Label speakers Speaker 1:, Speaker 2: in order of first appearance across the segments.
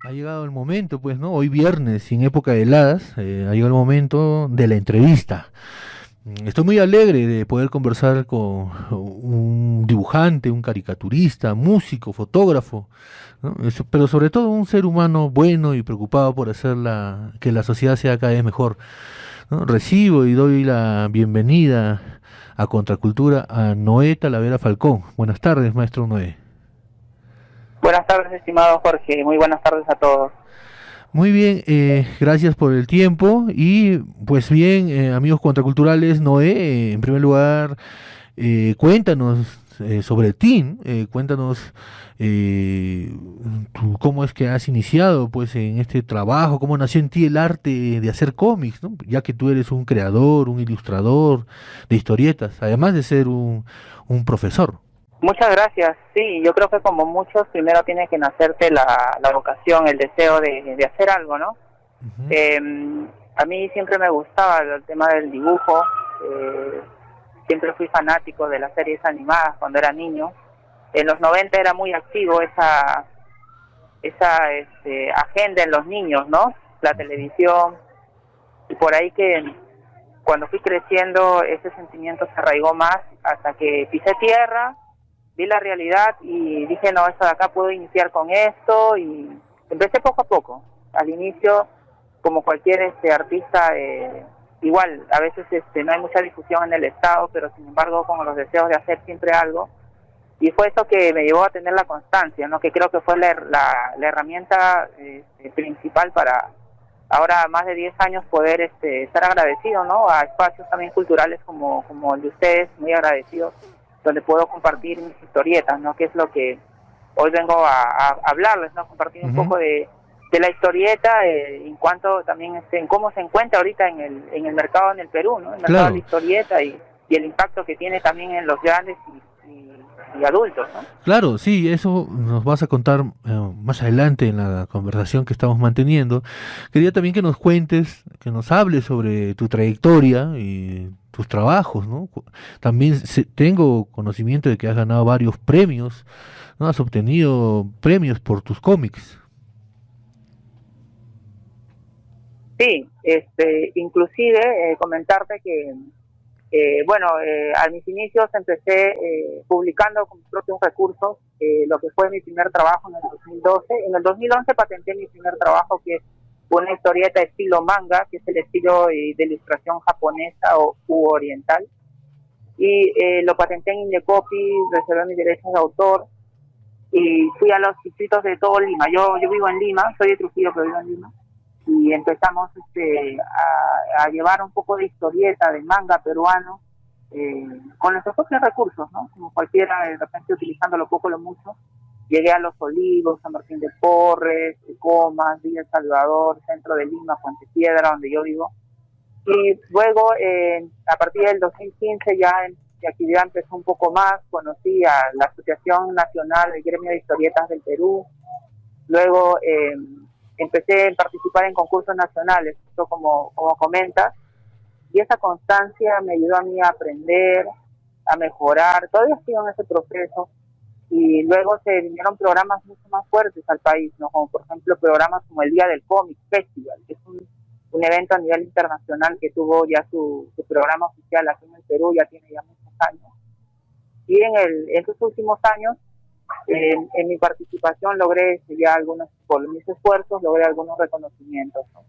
Speaker 1: Ha llegado el momento, pues, ¿no? Hoy viernes, sin época de heladas, ha llegado el momento de la entrevista. Estoy muy alegre de poder conversar con un dibujante, un caricaturista, músico, fotógrafo, ¿no? Pero sobre todo un ser humano bueno y preocupado por hacer que la sociedad sea cada vez mejor, ¿no? Recibo y doy la bienvenida a Contracultura a Noé Talavera Falcón. Buenas tardes, maestro Noé.
Speaker 2: Buenas tardes, estimado Jorge. Muy buenas tardes a todos.
Speaker 1: Muy bien, gracias por el tiempo y pues bien, amigos contraculturales, Noé, en primer lugar, cuéntanos sobre ti, cuéntanos cómo es que has iniciado pues en este trabajo, cómo nació en ti el arte de hacer cómics, ¿no? Ya que tú eres un creador, un ilustrador de historietas, además de ser un profesor.
Speaker 2: Muchas gracias. Sí, yo creo que como muchos, primero tiene que nacerte la vocación, el deseo de hacer algo, ¿no?
Speaker 1: Ujú.
Speaker 2: Eh, a mí siempre me gustaba el tema del dibujo. eh, Siempre fui fanático de las series animadas cuando era niño. En los 90 era muy activo esa agenda en los niños, ¿no? La televisión. Y por ahí que cuando fui creciendo ese sentimiento se arraigó más hasta que pisé tierra, vi la realidad y dije, no, esto de acá puedo iniciar con esto, y empecé poco a poco. Al inicio, como cualquier artista, igual a veces no hay mucha difusión en el estado, pero sin embargo con los deseos de hacer siempre algo, y fue eso que me llevó a tener la constancia, ¿no? Que creo que fue la herramienta principal para ahora, más de 10 años, poder estar agradecido, ¿no? A espacios también culturales como el de ustedes, muy agradecidos, donde puedo compartir mis historietas, ¿no? Que es lo que hoy vengo a hablarles, ¿no? Compartir un
Speaker 1: Ujú.
Speaker 2: poco de la historieta, en cuanto también en cómo se encuentra ahorita en el mercado en el Perú, ¿no? El mercado de la
Speaker 1: Claro.
Speaker 2: historieta y el impacto que tiene también en los grandes y adultos, ¿no?
Speaker 1: Claro, sí, eso nos vas a contar más adelante en la conversación que estamos manteniendo. Quería también que nos cuentes, que nos hables sobre tu trayectoria y tus trabajos, ¿no? También tengo conocimiento de que has ganado varios premios, ¿no? Has obtenido premios por tus cómics.
Speaker 2: Sí, inclusive comentarte que bueno, a mis inicios empecé publicando con mis propios recursos lo que fue mi primer trabajo en el 2012. En el 2011 patenté mi primer trabajo, que es una historieta de estilo manga, que es el estilo de ilustración japonesa u oriental. Y lo patenté en Indecopy, reservé mis derechos de autor y fui a los distritos de todo Lima. Yo vivo en Lima, soy de Trujillo, pero vivo en Lima, y empezamos a llevar un poco de historieta, de manga peruano, con nuestros propios recursos, ¿no? Como cualquiera, de repente utilizando lo poco o lo mucho. Llegué a Los Olivos, San Martín de Porres, Comas, Villa El Salvador, centro de Lima, Puente Piedra, donde yo vivo. Y luego, a partir del 2015, ya mi actividad empezó un poco más. Conocí a la Asociación Nacional del Gremio de Historietas del Perú. Luego empecé a participar en concursos nacionales, esto como comentas, y esa constancia me ayudó a mí a aprender, a mejorar. Todavía estoy en ese proceso, y luego se vinieron programas mucho más fuertes al país, ¿no? Como por ejemplo programas como el Día del Cómic Festival, que es un evento a nivel internacional que tuvo ya su programa oficial aquí en el Perú, ya tiene ya muchos años. Y en estos últimos años, en mi participación logré ya algunos, por mis esfuerzos, logré algunos reconocimientos, ¿no?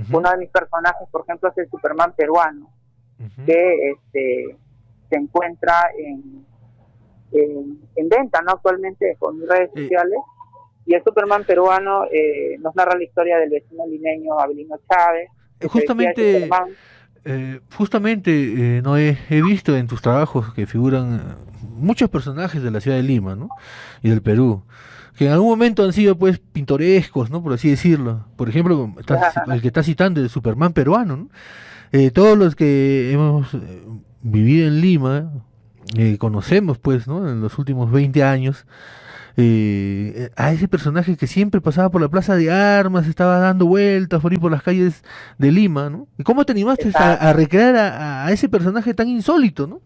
Speaker 1: Ujú,
Speaker 2: Uno de mis personajes, por ejemplo, es el Superman peruano,
Speaker 1: ujú.
Speaker 2: que se encuentra en venta, ¿no? Actualmente con mis redes
Speaker 1: Eh,
Speaker 2: sociales. Y el Superman peruano nos narra la historia del vecino limeño Abelino Chávez, que se decía de
Speaker 1: justamente
Speaker 2: Superman.
Speaker 1: Justamente, no he visto en tus trabajos que figuran muchos personajes de la ciudad de Lima, ¿no? Y del Perú, que en algún momento han sido pues pintorescos, ¿no? Por así decirlo. Por ejemplo, el que está citando, el Superman peruano, ¿no? Todos los que hemos vivido en Lima, conocemos pues, ¿no? En los últimos 20 años, a ese personaje que siempre pasaba por la Plaza de Armas, estaba dando vueltas por ahí por las calles de Lima, ¿no? ¿Y cómo te animaste a
Speaker 2: Exacto.
Speaker 1: recrear a ese personaje tan insólito, ¿no?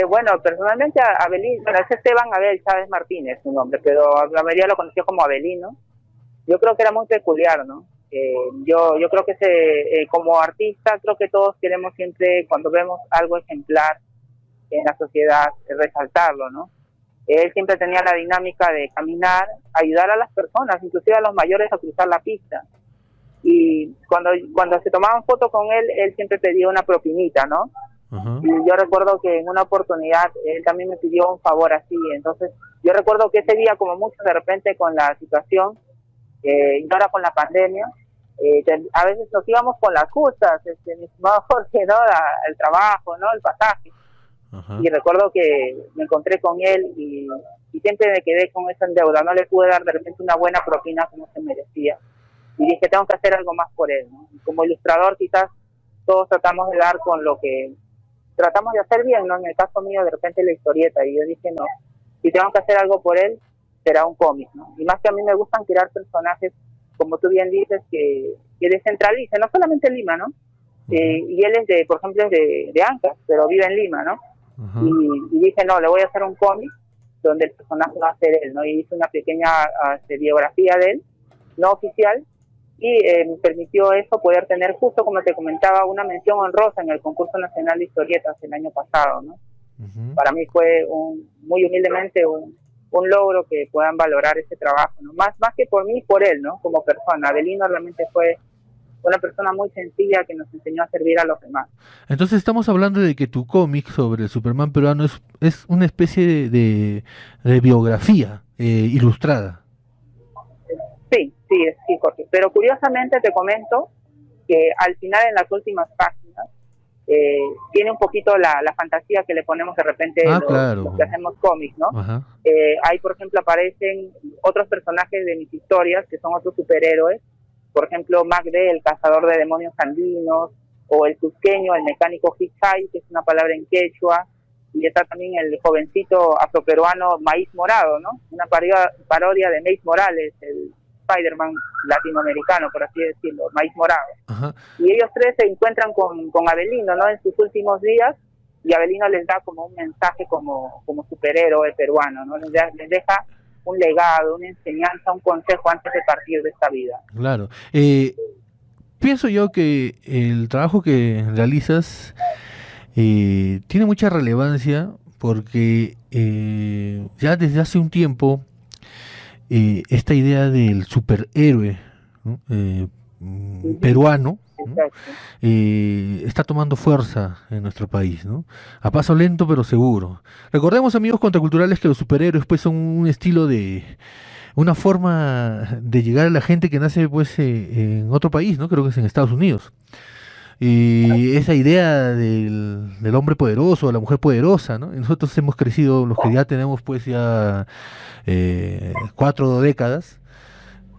Speaker 2: Bueno, personalmente Abelino, bueno, es Esteban Abel Chávez Martínez su nombre, pero la mayoría lo conoció como Abelino. yo creo que era muy peculiar, ¿no? Yo creo que como artista, creo que todos queremos siempre, cuando vemos algo ejemplar en la sociedad, resaltarlo, ¿no? Él siempre tenía la dinámica de caminar, ayudar a las personas, inclusive a los mayores, a cruzar la pista. Y cuando se tomaban fotos con él siempre pedía una propinita, ¿no?
Speaker 1: Ajá.
Speaker 2: Y yo recuerdo que en una oportunidad él también me pidió un favor así. Entonces, yo recuerdo que ese día, como muchos de repente con la situación, y ahora con la pandemia, a veces nos íbamos con las justas, mi estimado Jorge, ¿no? El trabajo, ¿no? El pasaje.
Speaker 1: Ajá.
Speaker 2: Y recuerdo que me encontré con él y siempre me quedé con esa deuda. No le pude dar de repente una buena propina como se merecía. Y dije, tengo que hacer algo más por él, ¿no? Y como ilustrador, quizás todos tratamos de dar con lo que tratamos de hacer bien, ¿no? En el caso mío, de repente la historieta. Y yo dije, no, si tengo que hacer algo por él, será un cómic, ¿no? Y más que a mí me gustan crear personajes, como tú bien dices, que descentralicen, no solamente en Lima, ¿no? Y él es por ejemplo, es de Ancash, pero vive en Lima, ¿no? Y dije, no, le voy a hacer un cómic donde el personaje va a ser él, ¿no? Y hice una pequeña biografía de él, no oficial, y me permitió eso, poder tener, justo como te comentaba, una mención honrosa en el concurso nacional de historietas el año pasado, ¿no? Para mí fue muy humildemente un logro que puedan valorar ese trabajo, ¿no? Más que por mí, por él, ¿no? Como persona. Avelino realmente fue una persona muy sencilla que nos enseñó a servir a los demás.
Speaker 1: Entonces estamos hablando de que tu cómic sobre el Superman peruano es una especie de biografía ilustrada.
Speaker 2: Sí, Jorge. Pero curiosamente te comento que al final, en las últimas páginas, tiene un poquito la fantasía que le ponemos de repente los que hacemos cómics, ¿no? Ahí, por ejemplo, aparecen otros personajes de mis historias, que son otros superhéroes. Por ejemplo, Magde, el cazador de demonios andinos, o el cusqueño, el mecánico Hichay, que es una palabra en quechua, y está también el jovencito afroperuano Maíz Morado, ¿no? Una parodia de Maíz Morales, el Spider-Man latinoamericano, por así decirlo, Maíz Morado.
Speaker 1: Ajá.
Speaker 2: Y ellos tres se encuentran con Avelino, ¿no? En sus últimos días, y Avelino les da como un mensaje como superhéroe peruano, ¿no? Les deja un legado, una enseñanza, un consejo antes de partir de esta vida.
Speaker 1: Claro. Pienso yo que el trabajo que realizas tiene mucha relevancia porque ya desde hace un tiempo esta idea del superhéroe, ¿no? Peruano, ¿no? Está tomando fuerza en nuestro país, ¿no? A paso lento pero seguro. Recordemos, amigos contraculturales, que los superhéroes pues son un estilo una forma de llegar a la gente que nace pues en otro país, ¿no? Creo que es en Estados Unidos. Y esa idea del hombre poderoso, de la mujer poderosa, ¿no? Y nosotros hemos crecido, los que ya tenemos pues ya 4 décadas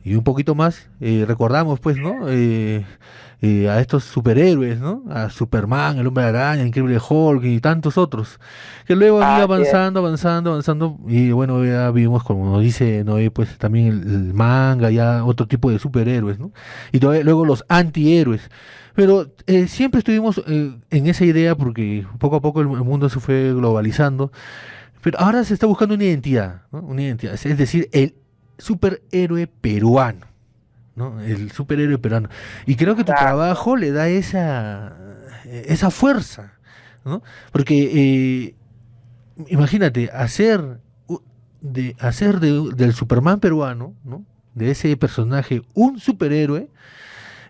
Speaker 1: y un poquito más, recordamos pues, ¿no? A estos superhéroes, ¿no? A Superman, el Hombre Araña, Increíble Hulk y tantos otros, que luego han ido avanzando, y bueno, ya vimos, como nos dice Noé, pues también el manga, ya otro tipo de superhéroes, ¿no? Y luego los antihéroes. Pero siempre estuvimos en esa idea porque poco a poco el mundo se fue globalizando, pero ahora se está buscando una identidad, ¿no? Una identidad, es decir, el superhéroe peruano, ¿no? El superhéroe peruano. Y creo que tu trabajo le da esa fuerza, ¿no? Porque imagínate, del Superman peruano, ¿no? De ese personaje, un superhéroe,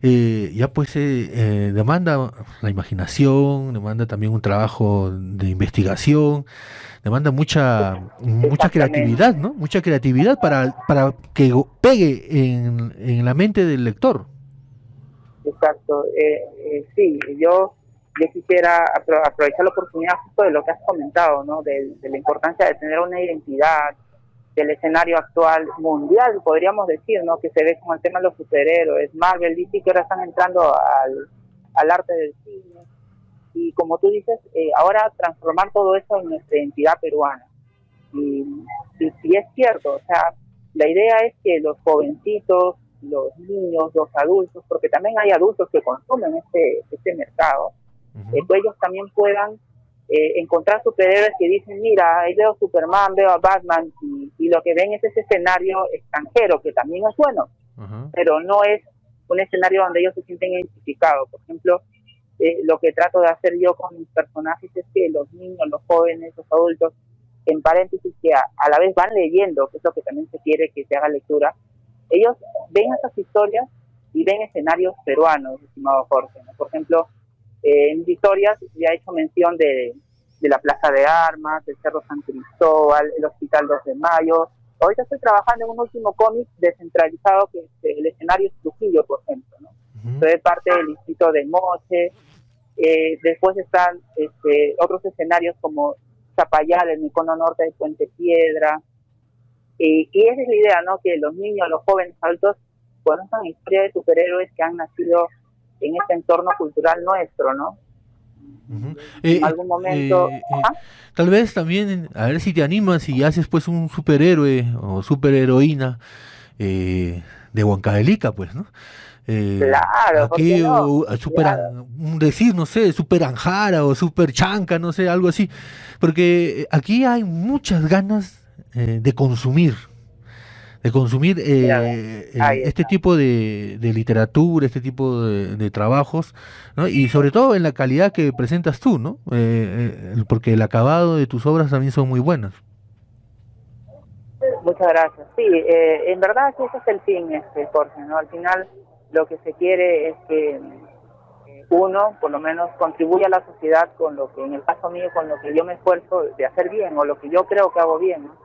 Speaker 1: ya pues demanda la imaginación, demanda también un trabajo de investigación, demanda mucha creatividad, ¿no? Mucha creatividad para que pegue en la mente del lector.
Speaker 2: Exacto. Sí, yo quisiera aprovechar la oportunidad justo de lo que has comentado, ¿no? De la importancia de tener una identidad del escenario actual mundial, podríamos decir, ¿no? Que se ve con el tema de los superhéroes, Marvel, DC, que ahora están entrando al arte del cine, y como tú dices, ahora transformar todo eso en nuestra identidad peruana. Y es cierto, o sea, la idea es que los jovencitos, los niños, los adultos, porque también hay adultos que consumen este mercado, pues ellos también puedan encontrar superhéroes que dicen, mira, ahí veo Superman, veo a Batman, y lo que ven es ese escenario extranjero, que también es bueno,
Speaker 1: Ajá.
Speaker 2: pero no es un escenario donde ellos se sienten identificados. Por ejemplo, lo que trato de hacer yo con mis personajes es que los niños, los jóvenes, los adultos, en paréntesis, que a la vez van leyendo, que es lo que también se quiere que se haga lectura, ellos ven esas historias y ven escenarios peruanos, estimado Jorge, ¿no? Por ejemplo, en mis historias ya he hecho mención de la Plaza de Armas, del Cerro San Cristóbal, el Hospital 2 de Mayo. Ahorita estoy trabajando en un último cómic descentralizado, que es el escenario es Trujillo, por ejemplo, ¿no? Soy parte del distrito de Moche. Después están otros escenarios como Zapayal, en el cono norte de Puente Piedra. Y esa es la idea, ¿no? Que los niños, los jóvenes adultos conozcan historias de superhéroes que han nacido en este entorno cultural nuestro, ¿no? En algún momento...
Speaker 1: tal vez también, a ver si te animas y haces pues un superhéroe o superheroína de Huancavelica, pues, ¿no?
Speaker 2: Claro,
Speaker 1: aquí
Speaker 2: no?
Speaker 1: claro. Decir, no sé, super Anjara o super Chanca, no sé, algo así, porque aquí hay muchas ganas de consumir este tipo de literatura, este tipo de trabajos, ¿no? Y sobre todo en la calidad que presentas tú, ¿no? Porque el acabado de tus obras también son muy buenas.
Speaker 2: Muchas gracias. Sí, en verdad sí, ese es el fin, Jorge, ¿no? Al final lo que se quiere es que uno, por lo menos, contribuya a la sociedad con lo que, en el caso mío, con lo que yo me esfuerzo de hacer bien, o lo que yo creo que hago bien, ¿no?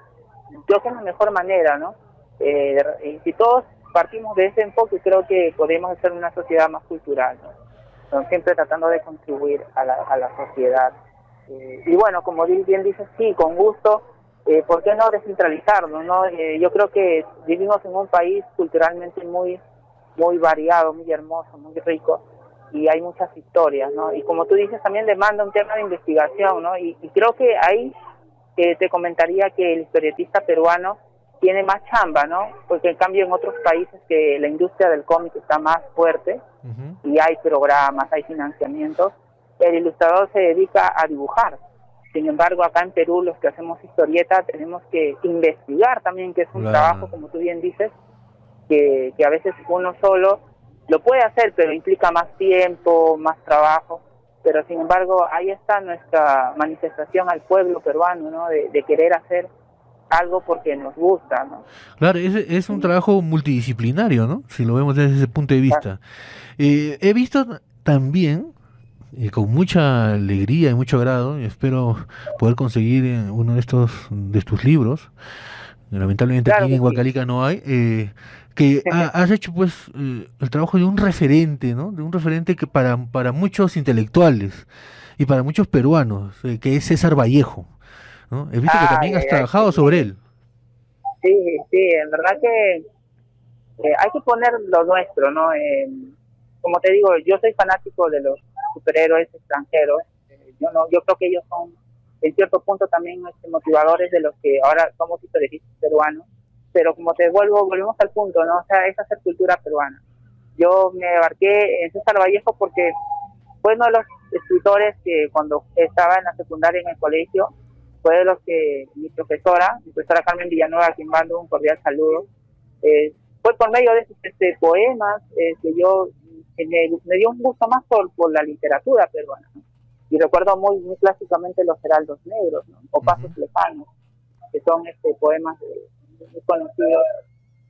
Speaker 2: Creo que es la mejor manera, ¿no? Y si todos partimos de ese enfoque, creo que podemos hacer una sociedad más cultural, ¿no? Siempre tratando de contribuir a la sociedad. Y bueno, como bien dices, sí, con gusto, ¿por qué no descentralizarlo, no? Yo creo que vivimos en un país culturalmente muy variado, muy hermoso, muy rico, y hay muchas historias, ¿no? Y como tú dices, también demanda un tema de investigación, ¿no? Y creo que ahí te comentaría que el historietista peruano tiene más chamba, ¿no? Porque en cambio en otros países que la industria del cómic está más fuerte, y hay programas, hay financiamientos, el ilustrador se dedica a dibujar. Sin embargo, acá en Perú, los que hacemos historieta, tenemos que investigar también, que es un trabajo, como tú bien dices, que a veces uno solo lo puede hacer, pero implica más tiempo, más trabajo. Pero sin embargo, ahí está nuestra manifestación al pueblo peruano, ¿no? De querer hacer algo porque nos gusta, ¿no?
Speaker 1: Claro, es un trabajo multidisciplinario, ¿no? Si lo vemos desde ese punto de vista. He visto también, con mucha alegría y mucho agrado, y espero poder conseguir uno de tus libros. Lamentablemente
Speaker 2: Claro
Speaker 1: aquí
Speaker 2: que
Speaker 1: en
Speaker 2: sí.
Speaker 1: Huacalica no hay. Que has hecho pues el trabajo de un referente, ¿no? De un referente que para muchos intelectuales y para muchos peruanos, que es César Vallejo, ¿no? He visto que
Speaker 2: Ay,
Speaker 1: también has
Speaker 2: ay, ay,
Speaker 1: trabajado sobre él.
Speaker 2: sí, en verdad que hay que poner lo nuestro, ¿no? Como te digo, yo soy fanático de los superhéroes extranjeros. Yo creo que ellos son, en cierto punto, también motivadores de los que ahora somos historiadores peruanos. Pero como volvemos al punto, ¿no? O sea, es hacer cultura peruana. Yo me abarqué en César Vallejo porque fue uno de los escritores que cuando estaba en la secundaria en el colegio, fue de los que mi profesora Carmen Villanueva, a quien mando un cordial saludo, fue por medio de sus poemas que me dio un gusto más por la literatura peruana, ¿no? Y recuerdo muy clásicamente Los Heraldos Negros, ¿no? O Pasos Lejanos, que son poemas muy conocidos.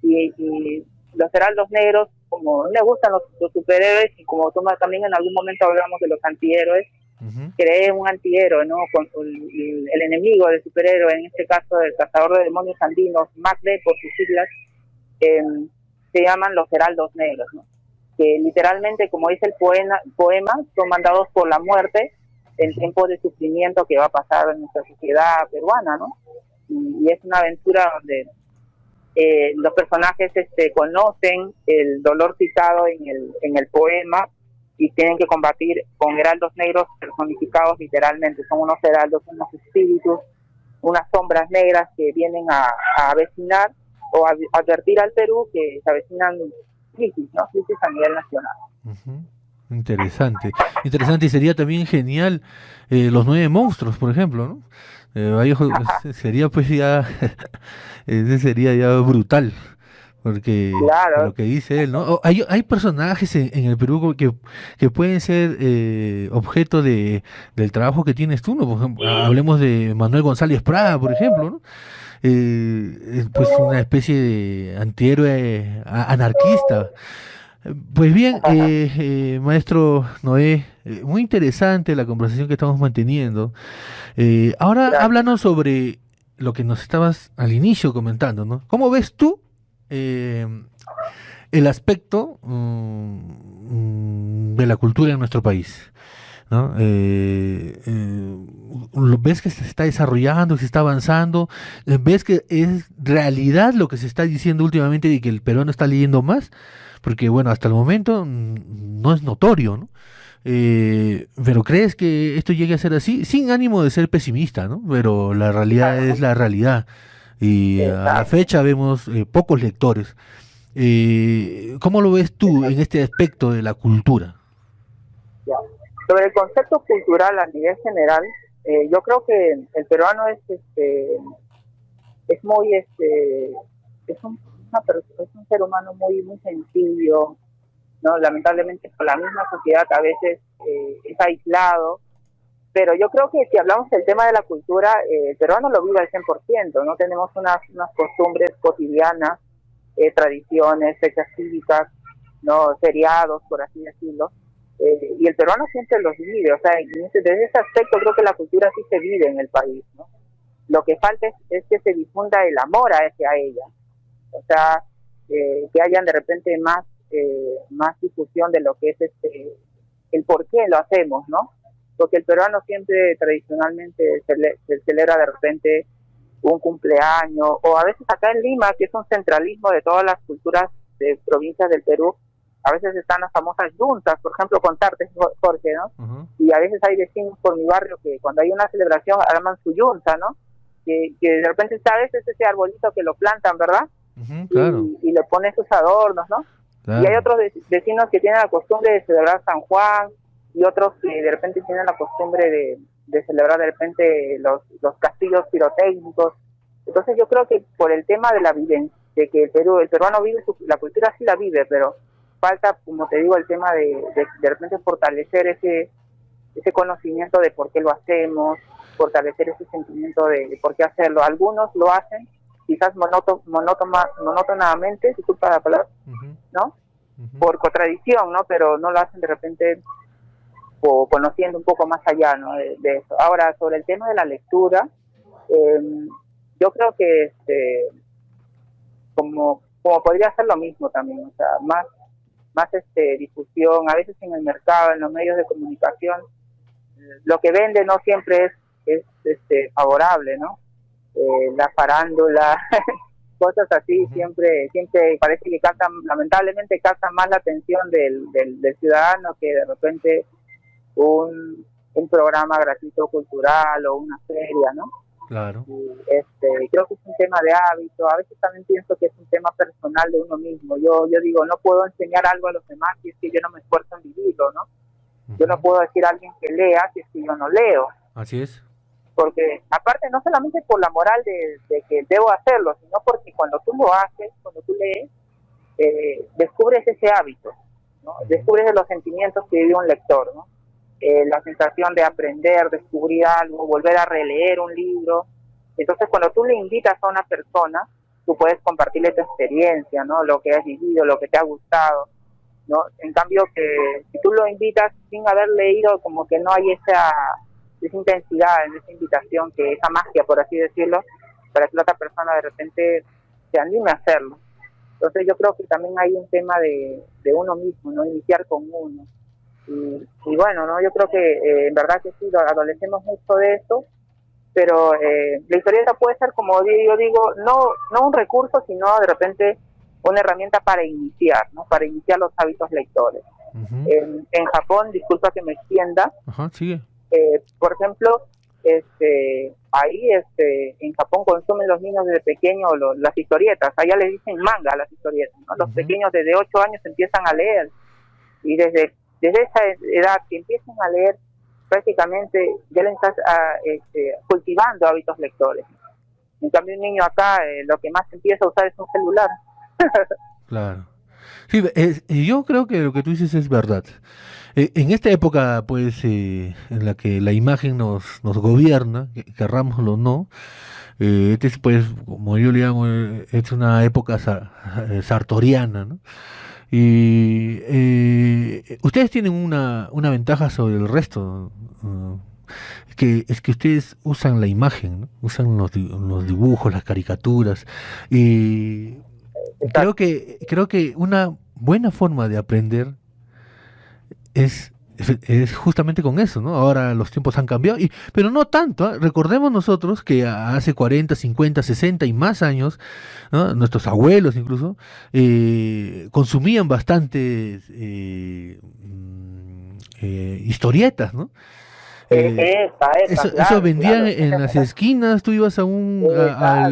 Speaker 2: Y Los Heraldos Negros, como me gustan los superhéroes, y como también en algún momento hablamos de los antihéroes, creé un antihéroe, ¿no? Con el enemigo del superhéroe, en este caso el cazador de demonios andinos, MACD por sus siglas, se llaman Los Heraldos Negros, ¿no? Que literalmente, como dice el poema, son mandados por la muerte en tiempos de sufrimiento que va a pasar en nuestra sociedad peruana, ¿no? Y es una aventura donde los personajes conocen el dolor citado en el poema y tienen que combatir con heraldos negros personificados literalmente. Son unos heraldos, unos espíritus, unas sombras negras que vienen a avecinar o a advertir al Perú que se avecinan crisis, ¿no? Crisis a nivel nacional.
Speaker 1: Interesante, y sería también genial los 9 monstruos, por ejemplo, ¿no? Vallejo, sería pues ya, ese sería ya brutal, porque
Speaker 2: Claro,
Speaker 1: lo que dice él, ¿no? Hay personajes en el Perú que pueden ser objeto del trabajo que tienes tú, ¿no? Por ejemplo, hablemos de Manuel González Prada, por ejemplo, ¿no? Es pues una especie de antihéroe anarquista. Pues bien, maestro Noé, muy interesante la conversación que estamos manteniendo. Ahora
Speaker 2: gracias.
Speaker 1: háblanos sobre lo que nos estabas al inicio comentando, ¿no? ¿Cómo ves tú eh, el aspecto de la cultura en nuestro país? ¿No? ¿Lo ves que se está desarrollando, que se está avanzando? ¿Ves que es realidad lo que se está diciendo últimamente de que el peruano está leyendo más? Porque, bueno, hasta el momento no es notorio, ¿no? Pero ¿crees que esto llegue a ser así? Sin ánimo de ser pesimista, ¿no? Pero la realidad es la realidad. Y a la
Speaker 2: Exacto.
Speaker 1: fecha vemos pocos lectores. ¿Cómo lo ves tú en este aspecto de la cultura?
Speaker 2: Ya. Sobre el concepto cultural a nivel general, yo creo que el peruano es muy es un, es un ser humano muy sencillo, no, lamentablemente por la misma sociedad a veces es aislado, pero yo creo que si hablamos del tema de la cultura, el peruano lo vive al 100%, no tenemos unas costumbres cotidianas, tradiciones, fechas cívicas, no feriados, por así decirlo, y el peruano siempre los vive, o sea, desde ese aspecto creo que la cultura sí se vive en el país, ¿no? Lo que falta es que se difunda el amor hacia ella, o sea, que hayan de repente más difusión de lo que es el por qué lo hacemos, ¿no? Porque el peruano siempre tradicionalmente se celebra de repente un cumpleaños, o a veces acá en Lima, que es un centralismo de todas las culturas de provincias del Perú, a veces están las famosas juntas, por ejemplo, contarte, Jorge, ¿no?
Speaker 1: Ujú,
Speaker 2: Y a veces hay vecinos por mi barrio que cuando hay una celebración arman su junta, ¿no? Que de repente, ¿sabes? Es ese arbolito que lo plantan, ¿verdad?
Speaker 1: ujú, claro,
Speaker 2: Y le ponen sus adornos, ¿no? Y hay
Speaker 1: claro.
Speaker 2: otros vecinos que tienen la costumbre de celebrar San Juan y otros que de repente tienen la costumbre de celebrar de repente los castillos pirotécnicos. Entonces yo creo que por el tema de la vivencia, de que el peruano vive, la cultura sí la vive, pero falta, como te digo, el tema de repente fortalecer ese conocimiento de por qué lo hacemos, fortalecer ese sentimiento de por qué hacerlo. Algunos lo hacen quizás monótonamente, disculpa la palabra,
Speaker 1: Ujú,
Speaker 2: ¿no?
Speaker 1: ujú.
Speaker 2: Por contradicción, ¿no? Pero no lo hacen de repente o conociendo un poco más allá, ¿no? De eso. Ahora, sobre el tema de la lectura, eh, yo creo que como podría ser lo mismo también, o sea, más difusión, a veces en el mercado, en los medios de comunicación, lo que vende no siempre es favorable, ¿no? La farándula, cosas así,
Speaker 1: Ujú.
Speaker 2: siempre parece que captan, lamentablemente captan más la atención del ciudadano que de repente un programa gratuito cultural o una feria, ¿no?
Speaker 1: Claro.
Speaker 2: Y creo que es un tema de hábito, a veces también pienso que es un tema personal de uno mismo. Yo digo, no puedo enseñar algo a los demás si es que yo no me esfuerzo en vivirlo, ¿no? Yo no
Speaker 1: Ujú.
Speaker 2: puedo decir a alguien que lea si es que yo no leo,
Speaker 1: Así es.
Speaker 2: porque aparte no solamente por la moral de que debo hacerlo, sino porque cuando tú lo haces, cuando tú lees, descubres ese hábito, ¿no?
Speaker 1: Ujú.
Speaker 2: Descubres los sentimientos que vive un lector, ¿no? La sensación de aprender, descubrir algo, volver a releer un libro. Entonces, cuando tú le invitas a una persona, tú puedes compartirle tu experiencia, ¿no? Lo que has vivido, lo que te ha gustado, ¿no? En cambio, que si tú lo invitas sin haber leído, como que no hay esa intensidad en esa invitación, que esa magia, por así decirlo, para que la otra persona de repente se anime a hacerlo. Entonces yo creo que también hay un tema de uno mismo, ¿no? Iniciar con uno. Y bueno, ¿no? Yo creo que en verdad que sí, adolecemos mucho de esto, pero la historieta puede ser, como yo digo, no un recurso, sino de repente una herramienta para iniciar, ¿no? Para iniciar los hábitos lectores.
Speaker 1: Ujú.
Speaker 2: En Japón, disculpa que me extienda,
Speaker 1: Ajá, sigue.
Speaker 2: por ejemplo, ahí en Japón consumen los niños desde pequeños las historietas, allá les dicen manga a las historietas, ¿no? Los
Speaker 1: Ujú.
Speaker 2: pequeños desde 8 años empiezan a leer y desde esa edad que empiezan a leer, prácticamente ya le estás cultivando hábitos lectores. En cambio, un niño acá lo que más empieza a usar es un celular.
Speaker 1: Claro. Sí, yo creo que lo que tú dices es verdad. En esta época, pues, en la que la imagen nos gobierna, querrámoslo o no, este es, pues, como yo le llamo, es una época sartoriana, ¿no? Y ustedes tienen una ventaja sobre el resto, ¿no? Que es que ustedes usan la imagen, ¿no? Usan los dibujos, las caricaturas, y
Speaker 2: Exacto.
Speaker 1: creo que una buena forma de aprender es justamente con eso, ¿no? Ahora los tiempos han cambiado, pero no tanto, ¿ah? Recordemos nosotros que hace 40, 50, 60 y más años, ¿no? Nuestros abuelos incluso, consumían bastantes historietas, ¿no? Eso
Speaker 2: Claro,
Speaker 1: vendían
Speaker 2: claro.
Speaker 1: en las esquinas, tú ibas al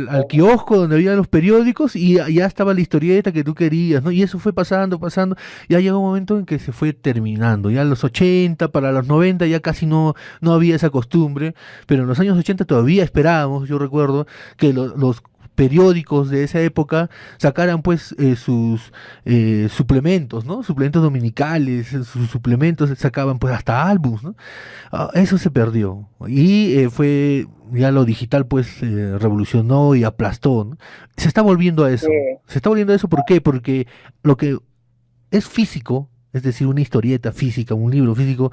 Speaker 2: Exacto.
Speaker 1: kiosco donde había los periódicos y ya estaba la historieta que tú querías, ¿no? Y eso fue pasando, pasando, ya llegó un momento en que se fue terminando, ya en los 80 para los 90 ya casi no había esa costumbre, pero en los años 80 todavía esperábamos, yo recuerdo, que los periódicos de esa época sacaran pues sus suplementos, ¿no? Suplementos dominicales, sus suplementos sacaban pues hasta álbums, ¿no? Eso se perdió. Y fue, ya lo digital pues revolucionó y aplastó, ¿no? Se está volviendo a eso.
Speaker 2: Sí,
Speaker 1: Se está volviendo a eso, ¿por qué? Porque lo que es físico, es decir, una historieta física, un libro físico,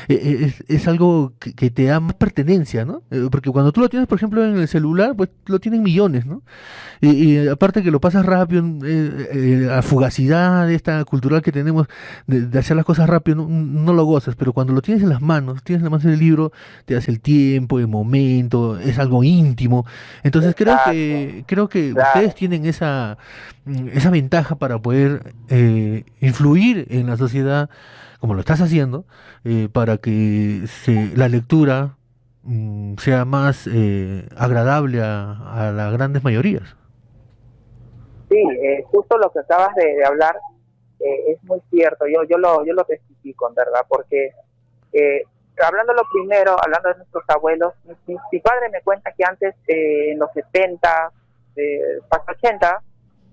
Speaker 1: es algo que te da más pertenencia, ¿no? Porque cuando tú lo tienes, por ejemplo, en el celular, pues lo tienen millones, ¿no? Y aparte que lo pasas rápido, la fugacidad esta cultural que tenemos de hacer las cosas rápido, no lo gozas, pero cuando lo tienes en las manos, tienes en las manos el libro, te das el tiempo, el momento, es algo íntimo. Entonces
Speaker 2: exacto.
Speaker 1: creo que ustedes
Speaker 2: Claro.
Speaker 1: tienen esa ventaja para poder influir en la sociedad, como lo estás haciendo, para que la lectura sea más agradable a las grandes mayorías.
Speaker 2: Sí, justo lo que acabas de hablar es muy cierto. Yo lo testifico, en verdad, porque eh, hablando lo primero, hablando de nuestros abuelos, mi padre me cuenta que antes, en los 70, hasta 80,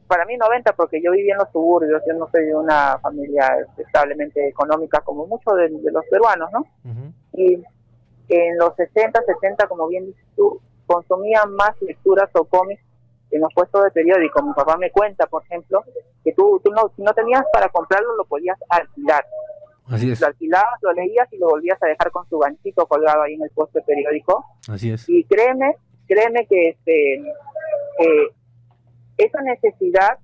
Speaker 2: para mí 90, porque yo viví en los suburbios, yo no soy de una familia establemente económica como muchos de los peruanos, ¿no?
Speaker 1: Ujú.
Speaker 2: Y en los 60, 70, como bien dices tú, consumían más lecturas o cómics en los puestos de periódico. Mi papá me cuenta, por ejemplo, que tú no, si no tenías para comprarlo, lo podías alquilar.
Speaker 1: Así
Speaker 2: Lo
Speaker 1: es,
Speaker 2: alquilabas, lo leías y lo volvías a dejar con su ganchito colgado ahí en el puesto de periódico.
Speaker 1: así es.
Speaker 2: Y créeme que esa necesidad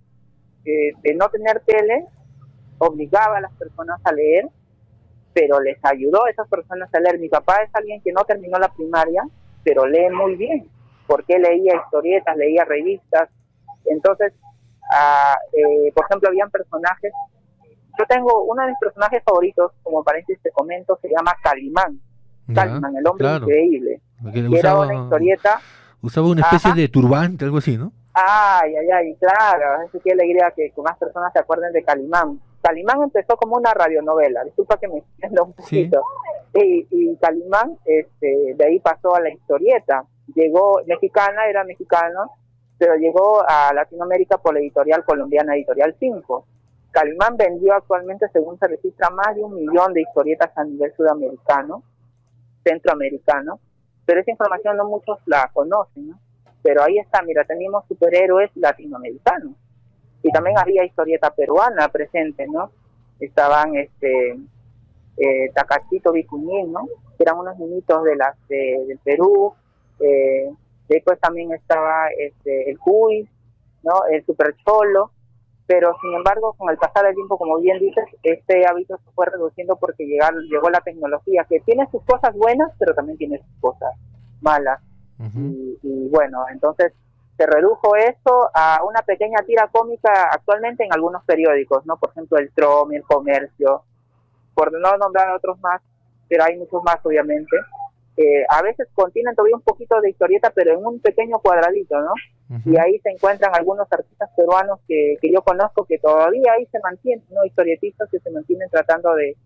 Speaker 2: de no tener tele obligaba a las personas a leer, pero les ayudó a esas personas a leer. Mi papá es alguien que no terminó la primaria, pero lee muy bien, porque leía historietas, leía revistas. Entonces, por ejemplo, habían personajes. Yo tengo uno de mis personajes favoritos, como paréntesis te comento, se llama Calimán.
Speaker 1: Ya,
Speaker 2: Calimán, el hombre
Speaker 1: claro.
Speaker 2: increíble,
Speaker 1: Que
Speaker 2: que era una historieta.
Speaker 1: usaba una especie
Speaker 2: Ajá.
Speaker 1: de turbante, algo así, ¿no?
Speaker 2: Ay, ay, ay, claro, es qué alegría que más personas se acuerden de Calimán. Calimán empezó como una radionovela, disculpa que me extienda un
Speaker 1: Sí.
Speaker 2: poquito. Y Calimán, de ahí pasó a la historieta. Llegó, era mexicano, pero llegó a Latinoamérica por la editorial colombiana Editorial 5. Calimán vendió actualmente, según se registra, más de 1 millón de historietas a nivel sudamericano, centroamericano, pero esa información no muchos la conocen, ¿no? Pero ahí está, mira, teníamos superhéroes latinoamericanos y también
Speaker 1: Ujú.
Speaker 2: había historieta peruana presente, ¿no? Estaban Takachito Vicuñín, ¿no? Que eran unos niñitos del Perú. eh, Después también estaba el Cuy, ¿no? El Super Cholo, pero sin embargo, con el pasar del tiempo, como bien dices, este hábito se fue reduciendo porque llegó la tecnología, que tiene sus cosas buenas, pero también tiene sus cosas malas.
Speaker 1: Ujú.
Speaker 2: Y bueno, entonces se redujo eso a una pequeña tira cómica actualmente en algunos periódicos, ¿no? Por ejemplo, el Trom, el Comercio, por no nombrar otros más, pero hay muchos más, obviamente. A veces contienen todavía un poquito de historieta, pero en un pequeño cuadradito, ¿no? Y
Speaker 1: Ujú.
Speaker 2: ahí se encuentran algunos artistas peruanos que yo conozco que todavía ahí se mantienen, ¿no? Historietistas que se mantienen tratando de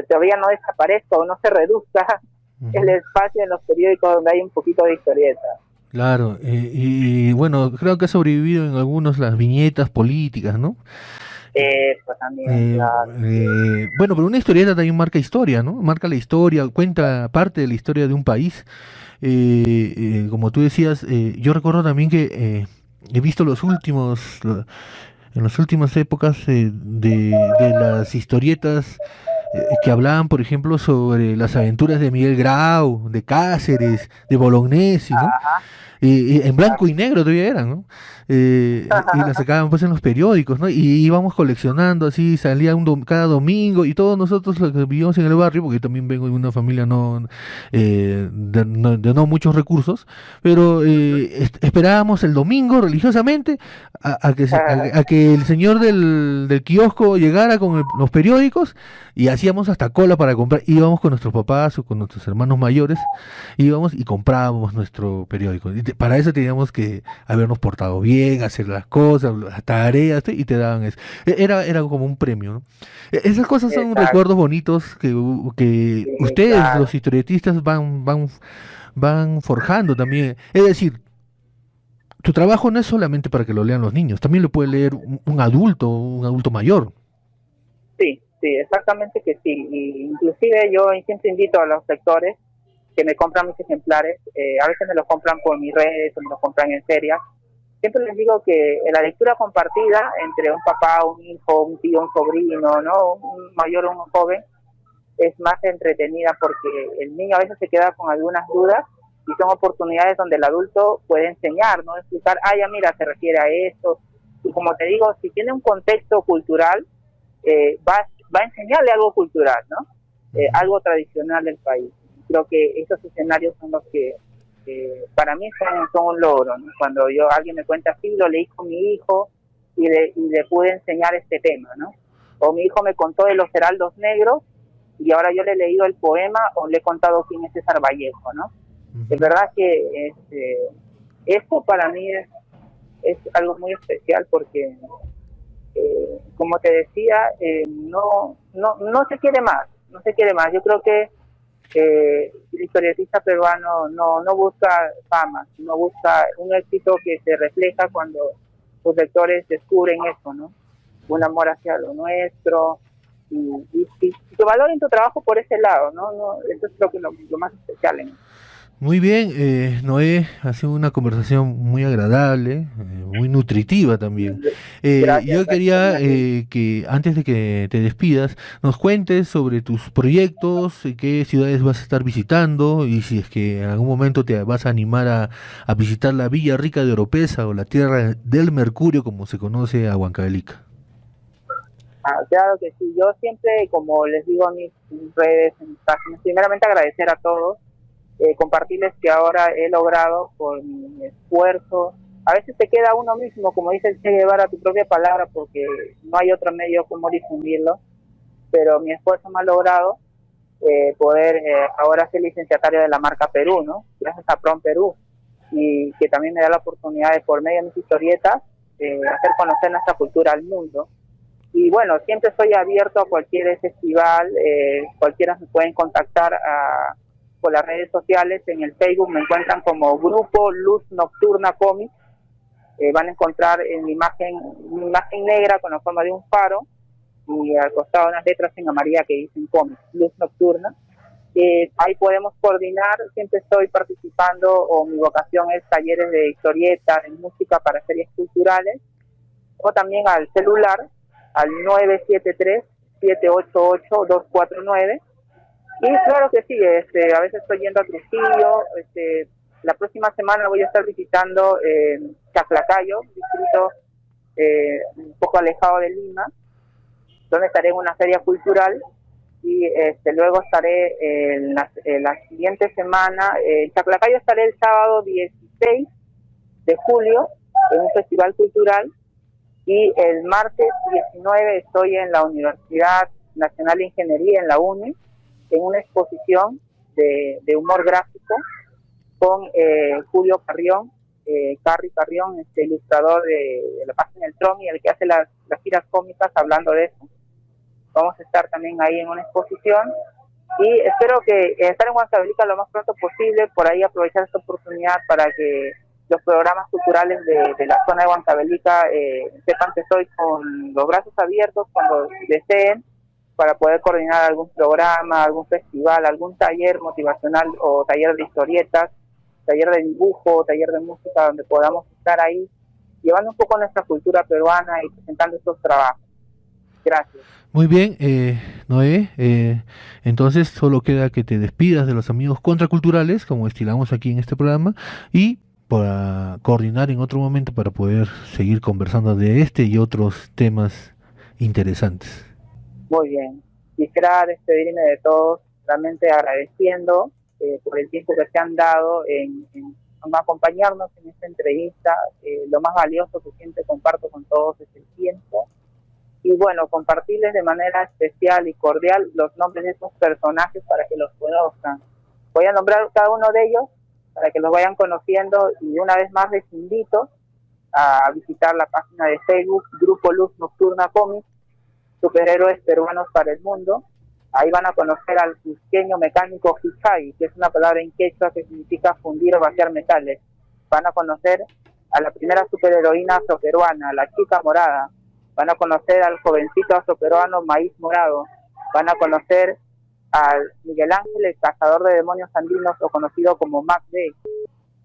Speaker 2: todavía no desaparezca o no se reduzca el
Speaker 1: Ujú.
Speaker 2: espacio en los periódicos donde hay un poquito de historieta.
Speaker 1: Claro, y bueno, creo que ha sobrevivido en algunos las viñetas políticas, ¿no?
Speaker 2: Eso también, claro.
Speaker 1: Bueno, pero una historieta también marca historia, ¿no? Marca la historia, cuenta parte de la historia de un país. Como tú decías, yo recuerdo también que he visto en las últimas épocas de las historietas que hablaban, por ejemplo, sobre las aventuras de Miguel Grau, de Cáceres, de Bolognesi, ¿no? Y en blanco y negro todavía eran, ¿no? Y las sacaban pues en los periódicos, ¿no? Y íbamos coleccionando así, salía cada domingo y todos nosotros los que vivíamos en el barrio, porque yo también vengo de una familia de no muchos recursos, pero esperábamos el domingo religiosamente a que el señor del kiosco llegara con los periódicos y hacíamos hasta cola para comprar. Íbamos con nuestros papás o con nuestros hermanos mayores, íbamos y comprábamos nuestro periódico. Para eso teníamos que habernos portado bien, hacer las cosas, las tareas, y te daban eso. Era como un premio, ¿no? Esas cosas son
Speaker 2: Exacto,
Speaker 1: recuerdos bonitos que
Speaker 2: sí,
Speaker 1: ustedes,
Speaker 2: claro.
Speaker 1: los historietistas, van forjando también. Es decir, tu trabajo no es solamente para que lo lean los niños, también lo puede leer un adulto mayor.
Speaker 2: Sí, sí, exactamente que sí. Y inclusive yo siempre invito a los lectores que me compran mis ejemplares, a veces me los compran por mis redes o me los compran en ferias. Siempre les digo que la lectura compartida entre un papá, un hijo, un tío, un sobrino, ¿no? Un mayor o un joven, es más entretenida porque el niño a veces se queda con algunas dudas y son oportunidades donde el adulto puede enseñar, ¿no? Explicar, ah, ya mira, se refiere a esto. Y como te digo, si tiene un contexto cultural, va a enseñarle algo cultural, ¿no?
Speaker 1: Ujú.
Speaker 2: Algo tradicional del país. Creo que esos escenarios son los que para mí son un logro, ¿no? Cuando alguien me cuenta así, lo leí con mi hijo y le pude enseñar este tema, ¿no? O mi hijo me contó de los heraldos negros y ahora yo le he leído el poema o le he contado quién es César Vallejo, ¿no? Es
Speaker 1: Ujú.
Speaker 2: verdad que esto para mí es algo muy especial porque como te decía, no se quiere más, no se quiere más. Yo creo que el historietista peruano no busca fama, no busca un éxito que se refleja cuando los lectores descubren eso, ¿no? Un amor hacia lo nuestro y que valoren tu trabajo por ese lado, ¿no? Eso es lo más especial en
Speaker 1: Muy bien, Noé, ha sido una conversación muy agradable, muy nutritiva también.
Speaker 2: Gracias,
Speaker 1: Yo
Speaker 2: gracias también
Speaker 1: quería
Speaker 2: a ti.
Speaker 1: que antes de que te despidas, nos cuentes sobre tus proyectos, qué ciudades vas a estar visitando y si es que en algún momento te vas a animar a visitar la Villa Rica de Oropesa o la Tierra del Mercurio, como se conoce a Huancavelica.
Speaker 2: Claro que sí, yo siempre, como les digo en mis redes, en mis páginas, primeramente agradecer a todos, compartirles que ahora he logrado por mi esfuerzo. A veces te queda uno mismo, como dice el Che Guevara, tu propia palabra, porque no hay otro medio como difundirlo, pero mi esfuerzo me ha logrado poder ahora ser licenciatario de la marca Perú, ¿no? Gracias a PROM Perú, y que también me da la oportunidad de, por medio de mis historietas, hacer conocer nuestra cultura al mundo. Y bueno, siempre estoy abierto a cualquier festival, cualquiera me pueden contactar por las redes sociales. En el Facebook me encuentran como Grupo Luz Nocturna Comics. Van a encontrar en mi imagen negra con la forma de un faro y al costado unas letras en amarilla que dicen Comics, Luz Nocturna. Ahí podemos coordinar, siempre estoy participando o mi vocación es talleres de historieta, de música para series culturales o también al celular al 973-788-249. Y claro que sí, a veces estoy yendo a Trujillo, la próxima semana voy a estar visitando Chaclacayo, distrito un poco alejado de Lima, donde estaré en una feria cultural y luego estaré la siguiente semana, en Chaclacayo estaré el sábado 16 de julio en un festival cultural y el martes 19 estoy en la Universidad Nacional de Ingeniería, en la UNI, en una exposición de humor gráfico con Julio Carrión, Carri Carrión, ilustrador de la página del Tromi, el que hace las tiras cómicas hablando de eso. Vamos a estar también ahí en una exposición Y espero que estar en Huancavelica lo más pronto posible, por ahí aprovechar esta oportunidad para que los programas culturales de la zona de Huancavelica sepan que estoy con los brazos abiertos cuando deseen, para poder coordinar algún programa, algún festival, algún taller motivacional o taller de historietas, taller de dibujo, taller de música, donde podamos estar ahí llevando un poco nuestra cultura peruana y presentando estos trabajos. Gracias.
Speaker 1: Muy bien, Noé, entonces solo queda que te despidas de los amigos contraculturales, como estilamos aquí en este programa, y para coordinar en otro momento para poder seguir conversando de este y otros temas interesantes.
Speaker 2: Muy bien. Quisiera despedirme de todos, realmente agradeciendo por el tiempo que se han dado en acompañarnos en esta entrevista. Lo más valioso que siempre comparto con todos es el tiempo. Y bueno, compartirles de manera especial y cordial los nombres de estos personajes para que los conozcan. Voy a nombrar cada uno de ellos para que los vayan conociendo, y una vez más les invito a visitar la página de Facebook Grupo Luz Nocturna Cómics, Superhéroes Peruanos para el Mundo. Ahí van a conocer al cusqueño mecánico Hichay, que es una palabra en quechua que significa fundir o vaciar metales. Van a conocer a la primera superheroína afroperuana, la Chica Morada. Van a conocer al jovencito afroperuano Maíz Morado. Van a conocer al Miguel Ángel, el cazador de demonios andinos, o conocido como Mac D.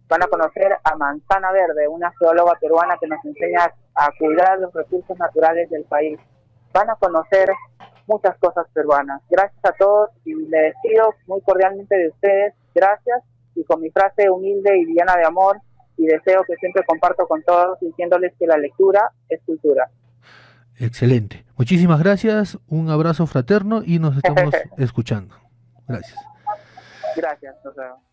Speaker 2: Van a conocer a Manzana Verde, una geóloga peruana que nos enseña a cuidar los recursos naturales del país. Van a conocer muchas cosas peruanas. Gracias a todos, y me despido muy cordialmente de ustedes. Gracias, y con mi frase humilde y llena de amor y deseo que siempre comparto con todos, diciéndoles que la lectura es cultura.
Speaker 1: Excelente. Muchísimas gracias, un abrazo fraterno y nos estamos escuchando. Gracias.
Speaker 2: Gracias, nos vemos.